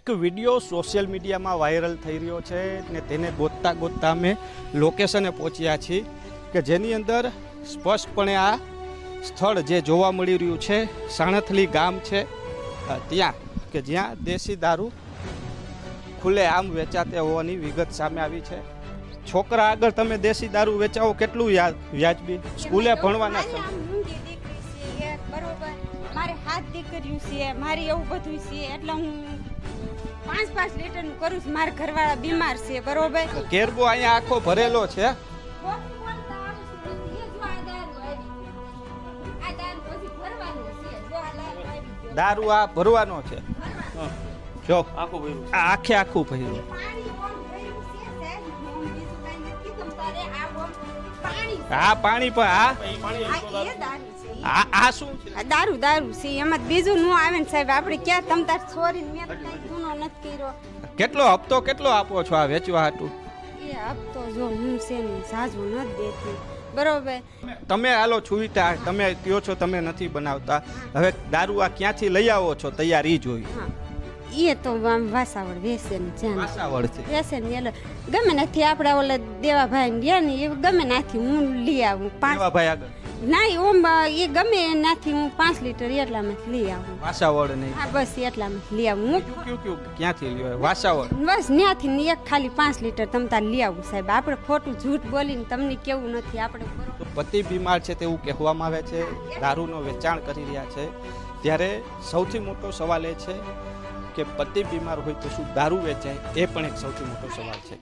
એક video social મીડિયામાં viral થઈ રહ્યો છે ને તેને ગોતતા ગોતતા અમે લોકેશને પહોંચ્યા છીએ કે જેની અંદર સ્પષ્ટપણે આ સ્થળ જે જોવા મળી રહ્યું છે સાણથલી ગામ છે ત્યાં કે જ્યાં દેશી દારૂ ખુલ્લે આમ વેચાતે હોવાની વિગત સામે આવી છે। છોકરા આગળ તમે દેશી દારૂ વેચાવો કેટલું વ્યાજબી? સ્કૂલે ભણવાના છે બરોબર, મારે 7 દીકરીઓ છે, મારી એવું બધું છે એટલે હું 5-5 લીટર નું કરું છું। મારા ઘરવાળા બીમાર છે બરોબર। કેરબો અહીંયા આખો ભરેલો છે। દારૂ આ ભરવાનો છે જો આખે આખું ભર્યું। આ પાણી પણ આ શું છે? દારૂ છે એમાં બીજું નો આવે ને સાહેબ। આપણે ક્યાં તમ તાર છોરીને મેં તો કઈ ગુનો નથી કર્યો। કેટલો હપ્તો કેટલો આપો છો આ વેચવા હાટું? એ હપ્તો જો હું છે ને સાજુ નથી દેતી બરોબર। તમે હાલો છુઈટા તમે કયો છો તમે નથી બનાવતા, હવે દારૂ આ ક્યાંથી લઈ આવો છો? તૈયારી જોઈ એ તો વાસાવડ વેસે ને જાન વાસાવડ છે વેસે ને એટલે ગમે નથી આપણે ઓલે દેવાભાઈ ને ગયા ને એ ગમે નાથી હું લઈ આવું। દેવાભાઈ આગળ ના ઓમ એ ગમે નાથી હું 5 લીટર એટલામાં લઈ આવું। વાસાવડ નહીં? હા બસ એટલામાં લઈ આવું હું। ક્યાંથી લ્યો? વાસાવડ બસ ત્યાંથી ને એક ખાલી 5 લીટર તમ તાર લઈ આવું સાહેબ। આપણે ખોટું જૂઠ બોલીને તમને કેવું નથી આપણે। પતિ બીમાર છે તેવું કહેવામાં આવે છે, દારૂનો વેચાણ કરી રહ્યા છે, ત્યારે સૌથી મોટો સવાલ એ છે કે પતિ બીમાર હોય તો શું દારૂ વેચાય? એ પણ એક સૌથી મોટો સવાલ છે।